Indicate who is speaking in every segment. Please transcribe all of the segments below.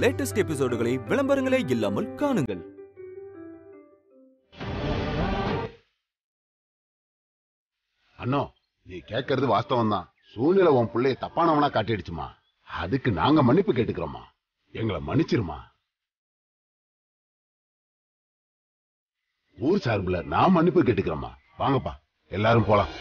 Speaker 1: Latest எபிசோடுகளை விளம்பரங்களே இல்லாமல் காணுங்கள்.
Speaker 2: அண்ணா, நீ கேட்கறது வாஸ்தவம் தான். சூழ்நிலை உன் பிள்ளைய தப்பானவனா காட்டிடுச்சுமா. அதுக்கு நாங்க மன்னிப்பு கேட்டுக்கிறோமா. எங்களை மன்னிச்சிருமா. ஊர் சார்புல நான் மன்னிப்பு கேட்டுக்கிறோமா. வாங்கப்பா, எல்லாரும் போலாம்.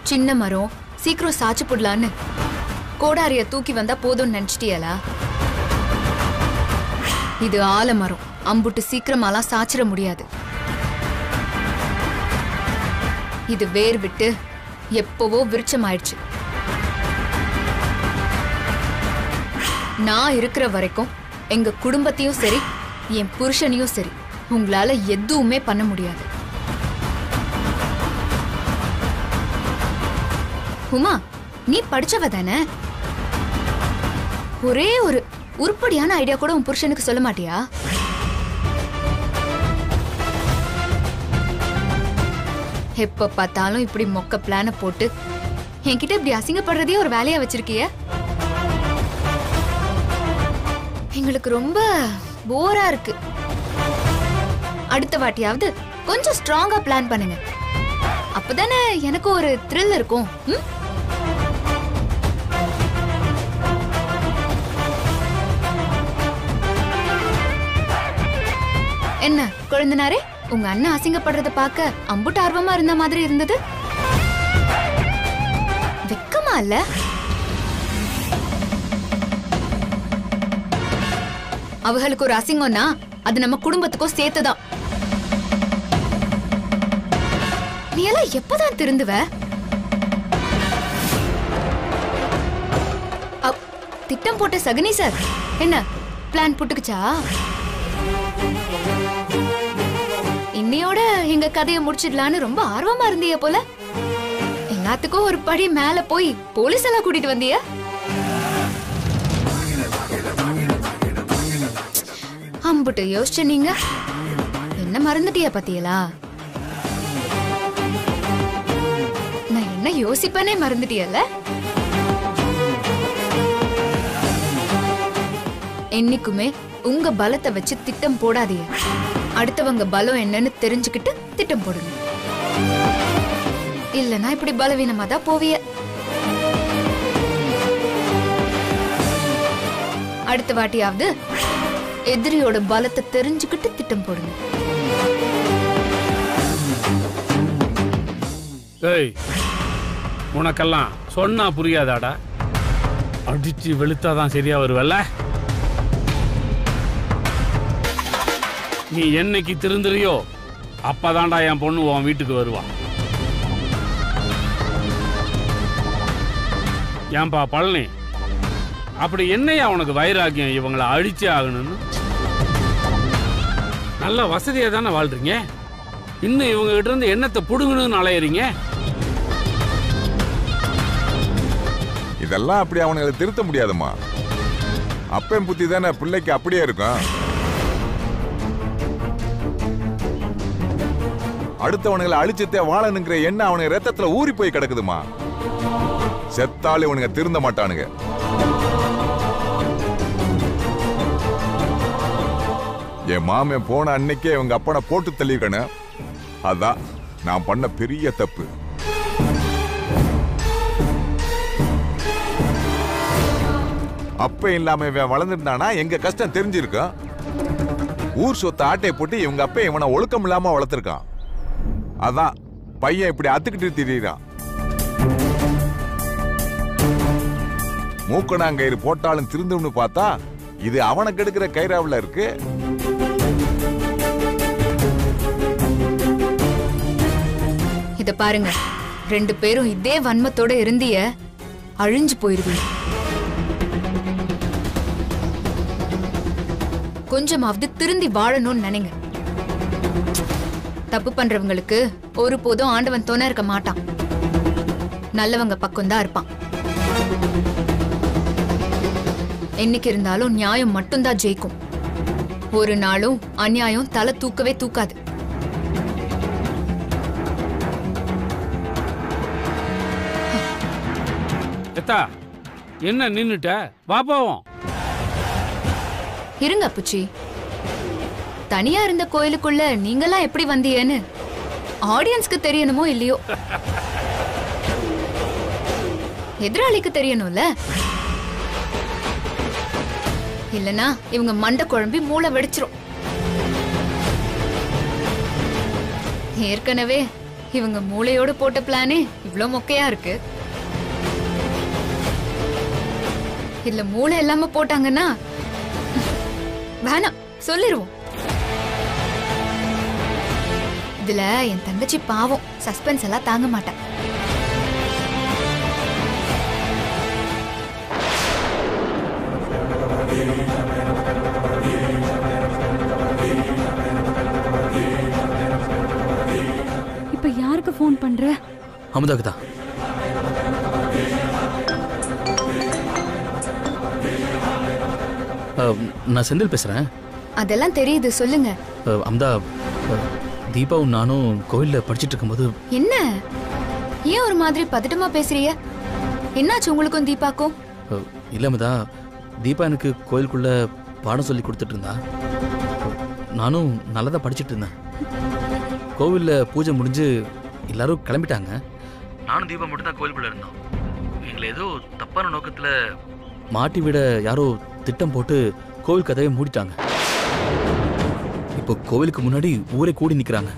Speaker 3: சின்ன மரம் சீக்கிரம் சாச்சு போடலான்னு கோடாரிய தூக்கி வந்தா போதும்னு நினைச்சிட்டியலா? இது ஆலமரம், அம்புட்டு சீக்கிரமாலாம் சாச்சிட முடியாது. இது வேர் விட்டு எப்பவோ விருட்சமாயிடுச்சு. நான் இருக்கிற வரைக்கும் எங்க குடும்பத்தையும் சரி என் புருஷனையும் சரி உங்களால எதுவுமே பண்ண முடியாது. உமா, நீ படிச்சவ தானே? ஒரே ஒரு உருப்படியான ஐடியா கூட உன் புருஷனுக்கு சொல்ல மாட்டியா? எப்ப பார்த்தாலும் இப்படி மொக்க பிளான போட்டு என்கிட்ட இப்படி அசிங்கப்படுறதே ஒரு வேலையா வச்சிருக்கிய. எங்களுக்கு ரொம்ப போரா இருக்கு. அடுத்த வாட்டியாவது கொஞ்சம் ஸ்ட்ராங்கா பிளான் பண்ணுங்க. அப்பதானே எனக்கு ஒரு த்ரில் இருக்கும். என்ன குழந்தனாரே, உங்க அண்ணன் அசிங்கப்படுறத பார்க்க அம்புட்டு ஆர்வமா இருந்த மாதிரி இருந்தது. வெக்கமா இல்ல? அவங்களுக்கு ஒரு அசிங்கம்னா அது நம்ம குடும்பத்துக்கும் சேர்த்துதான். நீ எல்லாம் எப்பதான் திருந்துவ? திட்டம் போட்ட சகுனி சார் என்ன பிளான் போட்டுக்குச்சா? இன்னையோட எங்க கதையை முடிச்சிடலான்னு ரொம்ப ஆர்வமா இருந்திய போல. எல்லாத்துக்கும் ஒரு படி மேல போய் போலீஸ் எல்லாம் கூட்டிட்டு வந்திய. அம்புட்டு யோசிச்ச நீங்க என்ன மறந்துட்டியா பாத்தியலா? நான் என்ன யோசிப்பனே மறந்துட்டியல்ல? என்னைக்குமே உங்க பலத்தை வச்சு திட்டம் போடாதீங்க. அடுத்தவங்க பலம் என்னன்னு தெரிஞ்சுக்கிட்டு திட்டம் போடுங்க. இல்லனா இப்படி பலவீனமா தான் போவிய. அடுத்த வாட்டியாவது எதிரியோட பலத்தை தெரிஞ்சுக்கிட்டு திட்டம் போடுங்க.
Speaker 4: ஏய், உனக்கெல்லாம் சொன்னா புரியாதாடா? அடிச்சு வெளுத்தாதான் சரியா வருவல்ல? நீ என்னைக்கு திருந்துறியோ அப்பதான்டா என் பொண்ணு உன் வீட்டுக்கு வருவான். ஏன்பா பழனி, அப்படி என்னையா உனக்கு வைராக்கியம் இவங்களை அழிச்சே ஆகணும்னு? நல்ல வசதியா தானே வாழ்றீங்க. இன்னும் இவங்க கிட்ட இருந்து எண்ணத்தை புடுங்கணும்னு அலையறீங்க.
Speaker 5: இதெல்லாம் அப்படி அவனுங்களை திருத்த முடியாதுமா. அப்பன் புத்தி தானே பிள்ளைக்கு அப்படியே இருக்கும். அடுத்தவனுங்களை அழிச்சத்தே வாழணுங்கிற எண்ணம் அவனுக்கு ரத்தத்துல ஊறி போய் கிடக்குதுமா. செத்தாலும் இவனுங்க திருந்த மாட்டானுங்க. என் மாமன் போன அன்னைக்கே இவங்க அப்பனை போட்டு தள்ளிக்கணும். அதான் நான் பண்ண பெரிய தப்பு. அப்ப இல்லாம இவன் வளர்ந்துட்டானா எங்க கஷ்டம் தெரிஞ்சிருக்கும். ஊர் சொத்தை ஆட்டை போட்டு இவங்க அப்ப இவனை ஒழுக்கம் இல்லாம வளர்த்திருக்கான். அதான் பையன் இப்படி அத்துக்கிட்டு திரியிறான். மூக்கணாங்கயிறு போட்டாலும் திருந்தும்னு பார்த்தா இது அவனுக்கு எடுக்கிற கயிறாவில் இருக்கு.
Speaker 3: இத பாருங்க, ரெண்டு பேரும் இதே வன்மத்தோட இருந்திய அழிஞ்சு போயிருவீங்க. கொஞ்சமாவது திருந்தி வாழணும்னு நினைங்க. தப்பு பண்றவங்களுக்கு ஒருபோதும் ஆண்டவன் துணை இருக்க மாட்டான். நல்லவங்க பக்கம்தான் இருப்பான். என்னைக்கு இருந்தாலும் நியாயம் மட்டும்தான் ஜெயிக்கும். ஒரு நாளும் அநியாயம் தலை தூக்கவே தூக்காது.
Speaker 4: எத்தா என்ன நின்னுட்ட? வா போவோம்.
Speaker 3: இருங்க அப்புச்சி, தனியா இருந்த கோயிலுக்குள்ள நீங்கெல்லாம் எப்படி வந்தீங்கன்னு ஆடியன்ஸ்க்கு தெரியணுமோ இல்லையோ, எதிராளிக்கு தெரியணும்ல. இல்லனா இவங்க மண்டை குழம்பி மூளை வெடிச்சிரும். ஏற்கனவே இவங்க மூளையோட போட்ட பிளானே இவ்ளோ மொக்கையா இருக்கு. இல்ல மூளை இல்லாம போட்டாங்கன்னா வேணாம் சொல்லிருவோம். இதுல என் தங்கச்சி பாவம், சஸ்பென்ஸ் எல்லாம் தாங்க மாட்டேன்.
Speaker 6: இப்ப யாருக்கு போன் பண்ற?
Speaker 7: அமுதாக்கு தான். நான் செந்தில் பேசுறேன்.
Speaker 3: அதெல்லாம் தெரியுது, சொல்லுங்க.
Speaker 7: அமுதா, தீபாவும் நானும் கோயில்ல படிச்சிட்டு இருக்கும்போது.
Speaker 3: என்ன ஏன் ஒரு மாதிரி பதட்டமா பேசுறீங்க? என்னாச்சு உங்களுக்கும் தீபாக்கும்?
Speaker 7: இல்ல அமுதா, தீபா எனக்கு கோயிலுக்குள்ள பாடம் சொல்லி கொடுத்துட்டு இருந்தா. நானும் நல்லதா படிச்சிட்டு இருந்தேன். கோவில்ல பூஜை முடிஞ்சு எல்லாரும் கிளம்பிட்டாங்க. நானும் தீபா மட்டும் தான் கோயிலுக்குள்ள இருந்தோம். எங்களை ஏதோ தப்பான நோக்கத்துல மாட்டி விட யாரோ திட்டம் போட்டு கோவில் கதவை மூடிட்டாங்க. இப்போ கோவிலுக்கு முன்னாடி ஊரே கூடி நிக்கிறாங்க.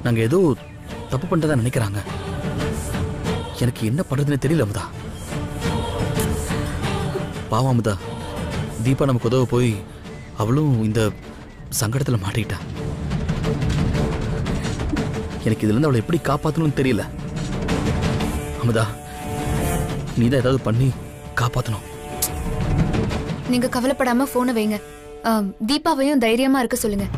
Speaker 7: நாங்க ஏதோ தப்பு பண்றதா நினைக்கிறாங்க. எனக்கு என்ன பண்றதுன்னு தெரியல அமுதா. பாவம் அமுதா, தீபா நமக்கு உதவ போய் அவளும் இந்த சங்கடத்துல மாட்டிக்கிட்டா. எனக்கு இதுல இருந்து அவளை எப்படி காப்பாத்தணும்னு தெரியல. அமுதா, நீதான் ஏதாவது பண்ணி காப்பாத்தணும்.
Speaker 3: நீங்க கவலைப்படாம போனை வைங்க. தீபாவையும் தைரியமா இருக்க சொல்லுங்க.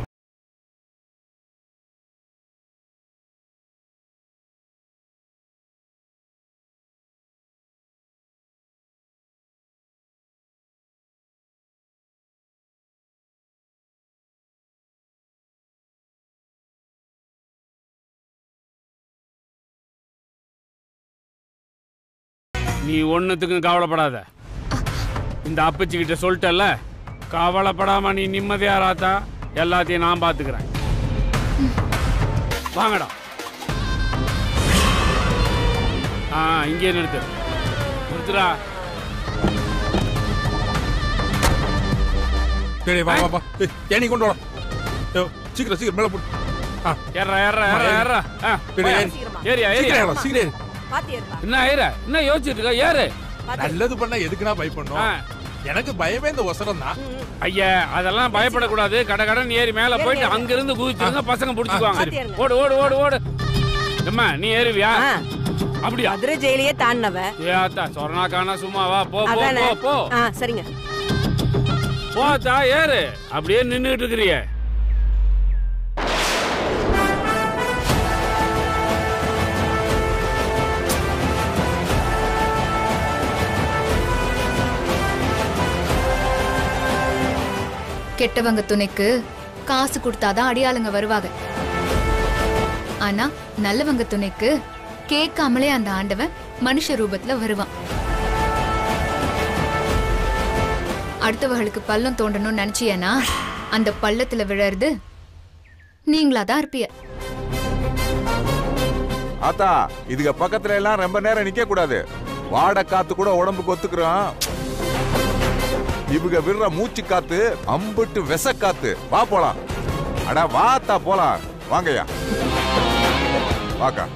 Speaker 4: நீ ஒன்னுத்துக்கும் கவலைப்படாத. இந்த அப்பச்சி கிட்ட சொல்லிட்டல, கவலைப்படாம நீ நிம்மதியா ராத்தா. எல்லாத்தையும் நான் பாத்துக்கிறேன். வாங்கடா. இங்கே நிறுத்துடா.
Speaker 5: வா வா வா, ஏனி கொண்டு வா. சீக்கிரம் சீக்கிரம் மேல போடு.
Speaker 4: என்ன ஏற? என்ன யோசிச்சுட்டு இருக்க? ஏறு.
Speaker 5: நல்லது பண்ணா எதுக்குனா பயப்படணும்? எனக்கு பயமே இந்த ஒசரம் தான்.
Speaker 4: ஐயா, அதெல்லாம் பயப்படக்கூடாது. கடகடன் ஏறி மேல போயிட்டு அங்கிருந்து குதிச்சிருங்க, பசங்க புடிச்சுக்குவாங்க. ஓடு ஓடு ஓடு ஓடு. அம்மா, நீ ஏறுவியா? அப்படியா?
Speaker 8: மதுரை ஜெயிலையே தாண்டவ.
Speaker 4: ஏத்தா சொர்ணா காணா சும்மாவா? போ போ போ போ.
Speaker 8: சரிங்க.
Speaker 4: போத்தா ஏறு. அப்படியே நின்னுட்டு இருக்கறியே.
Speaker 3: கெட்டவங்க துணைக்கு காசு கொடுத்தாதான் அடியாளுங்க வருவாங்க. ஆனா நல்லவங்க துணைக்கு கேட்காமலே அந்த ஆண்டவன் மனுஷ ரூபத்துல வருவான். அடுத்தவர்களுக்கு பள்ளம் தோண்டணும்னு நினைச்சியனா அந்த பள்ளத்துல விழறது நீங்களாதான் இருப்பிய.
Speaker 5: ஆத்தா, இதுக்கு பக்கத்துல எல்லாம் ரொம்ப நேரம் நிக்க கூடாது. வாட காத்து கூட உடம்புக்கு ஒத்துக்கிறோம். இவங்க விடுற மூச்சு காத்து அம்புட்டு விச காத்து. வா போலாம். அடா வாத்தா போலாம். வாங்கய்யா, வாக்கா.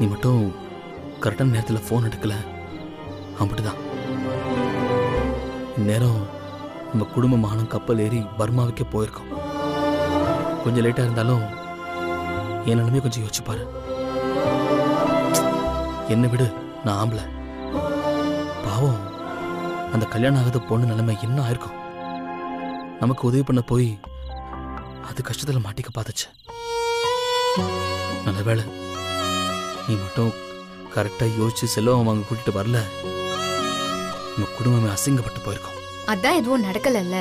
Speaker 7: நீ மட்டும் கரெக்டான நேரத்தில் ஃபோன் எடுக்கல அப்படிதான் இந்நேரம் நம்ம குடும்பமானம் கப்பல் ஏறி பர்மாவுக்கே போயிருக்கோம். கொஞ்சம் லேட்டாக இருந்தாலும் என் நிலைமையை கொஞ்சம் யோசிச்சு பாரு. என்னை விடு, நான் ஆம்பளை. பாவம் அந்த கல்யாணம் ஆகாத பொண்ணு நிலைமை என்ன ஆயிருக்கும். நமக்கு உதவி பண்ண போய் அது கஷ்டத்தில் மாட்டிக்க பார்த்துச்சு. நல்ல வேளை நீ மட்டும் கரெக்டா யோசிச்சு செல்வம் வாங்க கூட்டிட்டு வரல, நம்ம குடும்பமே அசிங்கப்பட்டு போயிருக்கோம்.
Speaker 3: அதான் எதுவும் நடக்கலல்ல,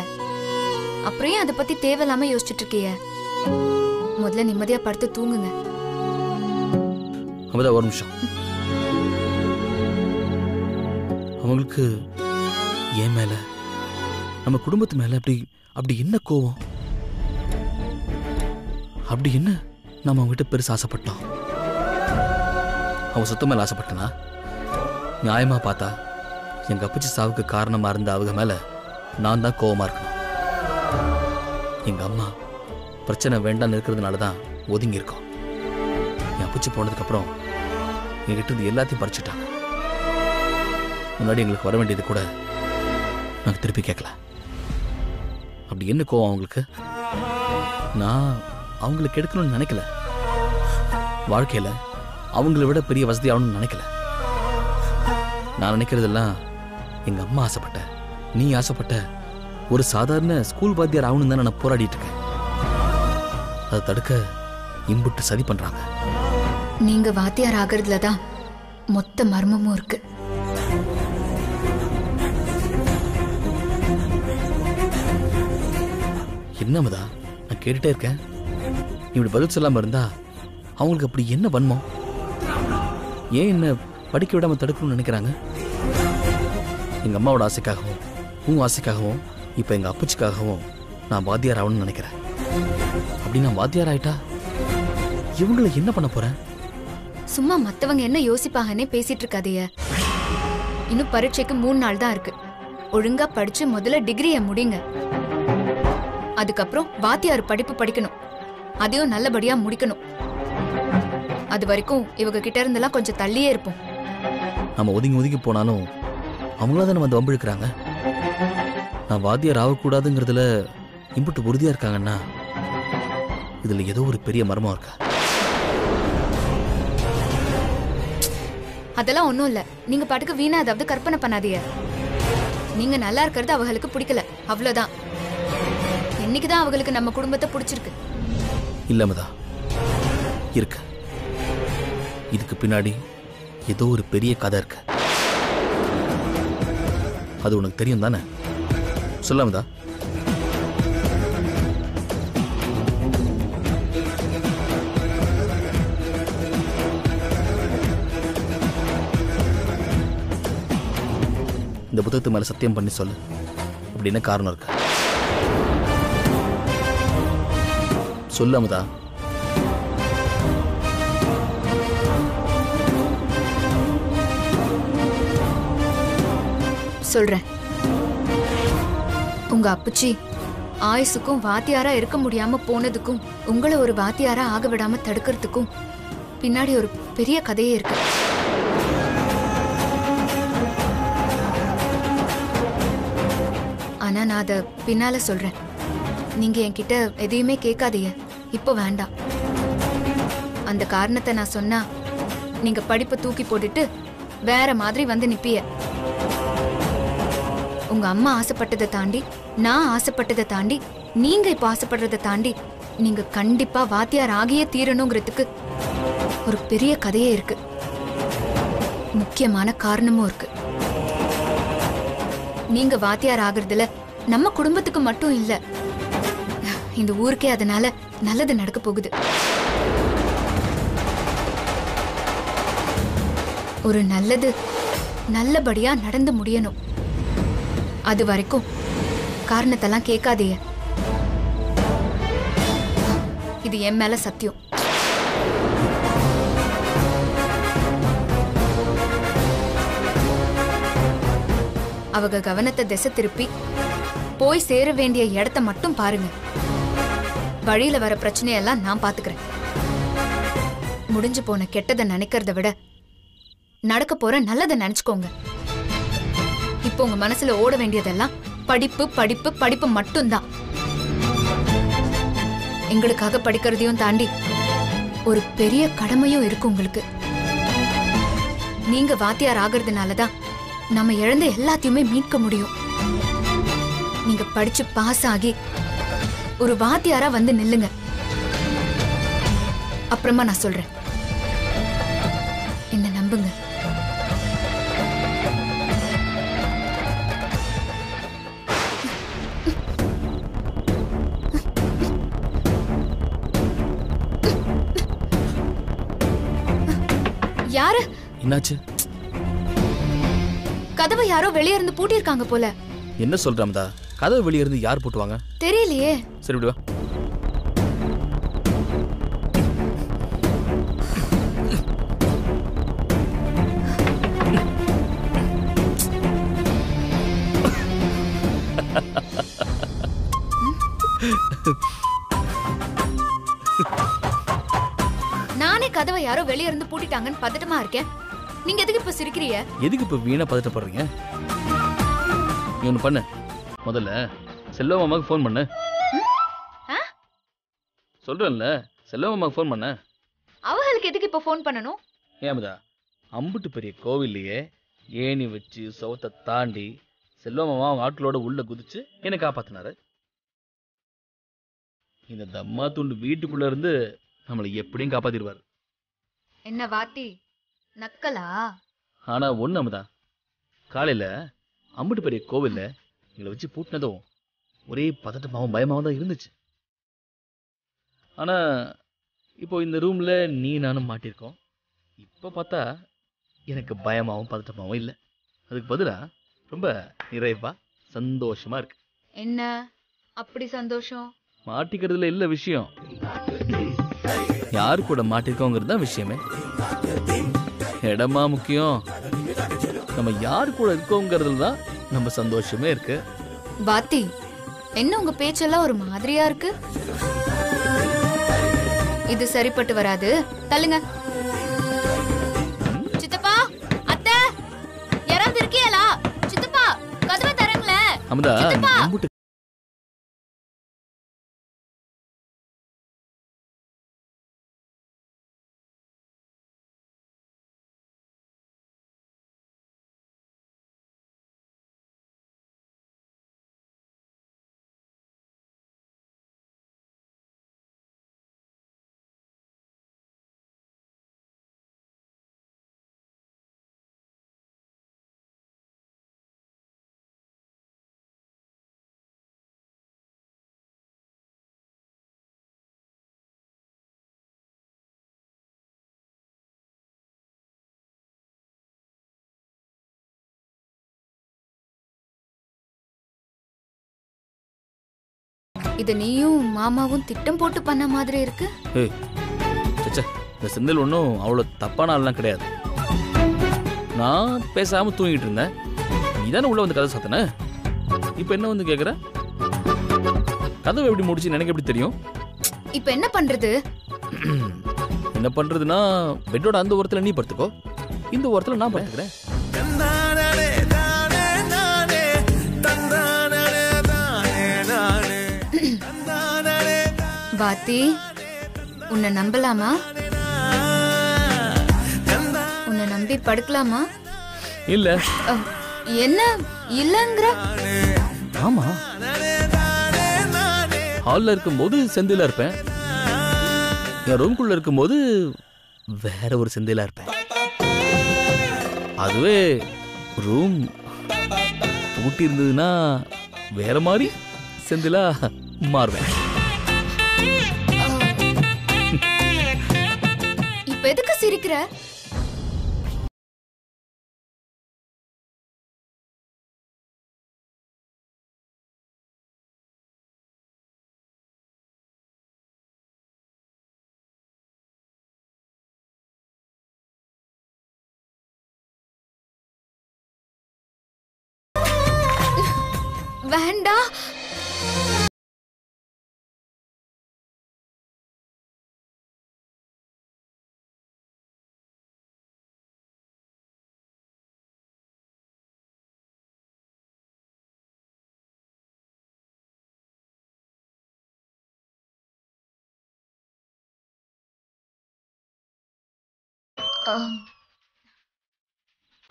Speaker 3: அப்புறம் அதை பத்தி தேவையில்லாம யோசிச்சுட்டு இருக்கிய. முதல்ல நிம்மதியா படுத்து தூங்குங்க.
Speaker 7: அப்பதான் ஒரு நிமிஷம். அவங்களுக்கு என் மேல நம்ம குடும்பத்து மேல அப்படி என்ன கோவம்? அப்படி என்ன நம்ம அவங்ககிட்ட பெருசு ஆசைப்பட்டோம்? அவன் சொத்து மேல ஆசைப்பட்டனா? நியாயமா பார்த்தா எங்க அப்பச்சி சாவுக்கு காரணமா இருந்த அவங்க மேல நான் தான் கோவமா இருக்கணும். எங்க அம்மா பிரச்சனை வேண்டாம்னு இருக்கிறதுனாலதான் ஒதுங்கி இருக்கோம். என் அப்பச்சி போனதுக்கு அப்புறம் என்கிட்ட இருந்து எல்லாத்தையும் பறிச்சுட்டாங்க. முன்னாடி எங்களுக்கு வர வேண்டியது கூட நாங்க திருப்பி கேட்கல. அப்படி என்ன கோவம் அவங்களுக்கு? நான் அவங்களுக்கு எடுக்கணும்னு நினைக்கல. வாழ்க்கையில அவங்கள விட பெரிய வசதி ஆகணும்னு நினைக்கல. நான் நினைக்கிறதெல்லாம் எங்க அம்மா ஆசைப்பட்ட, நீ ஆசைப்பட்ட ஒரு சாதாரண ஸ்கூல் வாத்தியார் ஆகணும் தான் நான் போராடிட்டு இருக்கேன். அதை தடுக்க இம்புட்டு சதி பண்றாங்க.
Speaker 3: நீங்க வாத்தியார் ஆகிறதுலதான் மொத்த மர்மமும் இருக்கு.
Speaker 7: என்னமதா நான் கேட்டுட்டே இருக்கேன், இப்படி பதில் சொல்லாம இருந்தா அவங்களுக்கு அப்படி என்ன வன்மம்? ஏன் என்ன படிக்க விடாம தடுக்கணும்னு நினைக்கிறாங்க? எங்க அம்மாவோட ஆசைக்காகவும் உங்க ஆசைக்காகவும் இப்ப எங்க அப்பச்சிக்காகவும் நான் வாத்தியார் ஆகணும்னு நினைக்கிறேன். அப்படி நான் வாத்தியார் ஆயிட்டா இவங்களை என்ன பண்ண போறேன்?
Speaker 3: சும்மா மத்தவங்க என்ன யோசிப்பாங்கன்னே பேசிட்டு இருக்காதீங்க. இன்னும் பரீட்சைக்கு 3 நாள் தான் இருக்கு. ஒழுங்கா படிச்சு முதல்ல டிகிரியை முடிங்க. அதுக்கப்புறம் வாத்தியார் படிப்பு படிக்கணும், அதையும் நல்லபடியா முடிக்கணும். அது வரைக்கும் இவங்க கிட்ட இருந்தெல்லாம் கொஞ்சம் தள்ளியே இருப்போம்.
Speaker 7: நம்ம ஒதுங்கி ஒதுங்கி போனாலும் அவங்களா தான் நம்ம வந்து வம்பிழுக்கிறாங்க. நான் வாத்தியார் ஆகக்கூடாதுங்கிறதுல இம்புட்டு உறுதியா இருக்காங்கன்னா இதுல ஏதோ ஒரு பெரிய மர்மம் இருக்கா?
Speaker 3: அதெல்லாம் ஒண்ணும் இல்ல. நீங்க பாட்டுக்கு வீணா அதாவது கற்பனை பண்ணாதீங்க. நீங்க நல்லா இருக்கிறது அவங்களுக்கு பிடிக்கல, அவ்வளவுதான். என்னைக்குதான் அவங்களுக்கு நம்ம குடும்பத்தை பிடிச்சிருக்கு?
Speaker 7: இல்லமதா இருக்கு. இதுக்கு பின்னாடி ஏதோ ஒரு பெரிய கதை இருக்கு. அது உனக்கு தெரியும் தானே? சொல்லாமதா? இந்த புத்தகத்து மேல சத்தியம் பண்ணி சொல்லு. அப்படி என்ன காரணம் இருக்கு? சொல்லாமதா?
Speaker 3: சொல்றேன். உங்க அப்பச்சி ஆயுசுக்கும் வாத்தியாரா இருக்க முடியாம போனதுக்கும் உங்களை ஒரு வாத்தியாரா ஆக விடாம தடுக்கிறதுக்கும் பின்னாடி ஒரு பெரிய கதையே இருக்கு. ஆனா நான் அத பின்னால சொல்றேன். நீங்க என்கிட்ட எதையுமே கேட்காதீங்க, இப்போ வேண்டாம். அந்த காரணத்தை நான் சொன்னா நீங்க படிப்பை தூக்கி போட்டுட்டு வேற மாதிரி வந்து நிப்பிய. உங்க அம்மா ஆசைப்பட்டதை தாண்டி, நான் ஆசைப்பட்டதை தாண்டி, நீங்க இப்ப ஆசைப்படுறதை தாண்டி நீங்க கண்டிப்பா வாத்தியார் ஆகியே தீரணுங்கிறதுக்கு ஒரு பெரிய கதையே இருக்கு. முக்கியமான காரணமும் இருக்கு. நீங்க வாத்தியார் ஆகுறதுல நம்ம குடும்பத்துக்கு மட்டும் இல்ல, இந்த ஊருக்கே அதனால நல்லது நடக்க போகுது. ஒரு நல்லது நல்லபடியா நடந்து முடியணும். அது வரைக்கும் காரணத்தெல்லாம் கேட்காதீங்க. இது என் மேல சத்தியம். அவங்க கவனத்தை திசை திருப்பி போய் சேர வேண்டிய இடத்த மட்டும் பாருங்க. வழியில வர பிரச்சனையெல்லாம் நான் பாத்துக்கிறேன். முடிஞ்சு போன கெட்டதை நினைக்கிறத விட நடக்க போற நல்லதை நினைச்சுக்கோங்க. இப்போ உங்க மனசுல ஓட வேண்டியதெல்லாம் படிப்பு படிப்பு படிப்பு மட்டும்தான். எங்களுக்காக படிக்கிறதையும் தாண்டி ஒரு பெரிய கடமையும் இருக்கு உங்களுக்கு. நீங்க வாத்தியார் ஆகிறதுனாலதான் நம்ம இழந்த எல்லாத்தையுமே மீட்க முடியும். நீங்க படிச்சு பாஸ் ஆகி ஒரு வாத்தியாரா வந்து நில்லுங்க. அப்புறமா நான் சொல்றேன், என்ன நம்புங்க. யாரு?
Speaker 7: என்னாச்சு?
Speaker 3: கதவை யாரோ வெளியே இருந்து பூட்டியிருக்காங்க போல.
Speaker 7: என்ன சொல்றாமதா? கதவை வெளியே இருந்து யார் போட்டுவாங்க?
Speaker 3: தெரியலையே.
Speaker 7: சரி விடுவா.
Speaker 3: நானே கதவை யாரோ வெளியே இருந்து பூட்டிட்டாங்கன்னு பதட்டமா இருக்கேன். நீங்க எதுக்கு இப்ப சிரிக்கிறீங்க?
Speaker 7: எதுக்கு இப்ப வீணா பதட்டப்படுறீங்க? நீ ஒண்ணு பண்ணு, முதல்ல செல்வ மாமாக்கு ஃபோன் பண்ணு. சொல்றேன்ல, செல்வ மாமாக்கு ஃபோன் பண்ண.
Speaker 3: அவங்களுக்கு எதுக்கு இப்ப ஃபோன் பண்ணணும்?
Speaker 7: ஏமதா, அம்புட்டு பெரிய கோவில்லையே ஏணி வச்சு சவுத்தை தாண்டி செல்வ மாமா அவங்க ஆட்களோட உள்ள குதிச்சு என்னை காப்பாத்தினாரு. இந்த தம்மா துண்டு வீட்டுக்குள்ள இருந்து நம்மளை எப்படியும் காப்பாத்திடுவாரு.
Speaker 3: என்ன வாத்தி நக்கலா?
Speaker 7: ஆனா ஒண்ணு அமுதா, காலையில அம்புட்டு பெரிய கோவில்ல எங்களை வச்சு பூட்டினதும் ஒரே பதட்டமாவும் பயமாவும் தான் இருந்துச்சு. ஆனா இப்போ இந்த ரூம்ல நீ நானும் மாட்டிருக்கோம். இப்ப பார்த்தா எனக்கு பயமாவும் பதட்டமாவும் இல்லை. அதுக்கு பதிலா ரொம்ப நிறைவா சந்தோஷமா இருக்கு.
Speaker 3: என்ன அப்படி சந்தோஷம்?
Speaker 7: மாட்டிக்கிறதுல இல்ல விஷயம், யாரு கூட மாட்டிருக்கோங்கிறது தான் விஷயமே. இடமா முக்கியம், நம்ம யாரு கூட இருக்கோங்கிறதுல தான் நம்ம சந்தோஷமே இருக்கு.
Speaker 3: வாத்தி, என்ன உங்க பேச்செல்லாம் ஒரு மாதிரியா இருக்கு? இது சரிப்பட்டு வராது, தள்ளுங்க. சித்தப்பா, அத்தை, யாராவது இருக்கீங்களா? சித்தப்பா, கதவை தரங்களே.
Speaker 7: அமுதா,
Speaker 3: சித்தப்பா. இது நீயும் மாமாவும் திட்டம் போட்டு பண்ண மாதிரி இருக்கு.
Speaker 7: ஏய், சச்சா, இந்த செந்தில் ஒன்றும் அவ்வளோ தப்பான ஆள்லாம் கிடையாது. நான் பேசாம தூங்கிட்டு இருந்தேன், நீ தானே உள்ள வந்து கதை சாத்தன. இப்போ என்ன வந்து கேட்குற? கதவை எப்படி முடிச்சு எனக்கு எப்படி தெரியும்?
Speaker 3: இப்ப என்ன பண்றது?
Speaker 7: என்ன பண்றதுன்னா, பெட்டோட அந்த ஓரத்துல நீ படுத்துக்கோ, இந்த ஓரத்துல நான் படுத்துக்கிறேன்.
Speaker 3: வாத்தி, உன்னை நம்பலாமா? உன்னை நம்பி படுக்கலாமா?
Speaker 7: இல்ல.
Speaker 3: என்ன இல்லங்கிற?
Speaker 7: ஆமா, ஹால்ல இருக்கும்போது செந்திலா இருப்பேன், என் ரூம்குள்ள இருக்கும்போது வேற ஒரு செந்திலா இருப்பேன். அதுவே ரூம் பூட்டி இருந்ததுன்னா வேற மாதிரி செந்திலா மாறுவேன்.
Speaker 3: இப்ப எதுக்கு சிரிக்கிற? வேண்டாம்.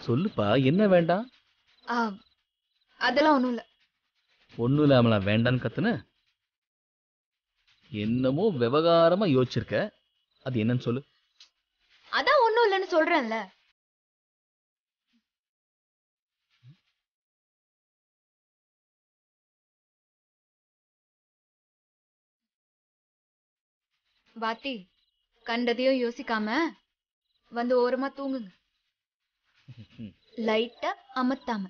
Speaker 7: சொல்லுப்பா, என்ன வேண்டாம்?
Speaker 3: அதெல்லாம் ஒண்ணும் இல்ல.
Speaker 7: ஒன்றும் இல்லாமலா வேண்டான்னு கத்துன? என்னமோ விவகாரமா யோசிச்சிருக்க, அது என்னன்னு சொல்லு.
Speaker 3: அதான் ஒண்ணும் இல்லைன்னு சொல்றேன்ல. பாத்தி, கண்டதையும் யோசிக்காம வந்து ஓரமா தூங்குங்க. லைட்டா அமத்தாம.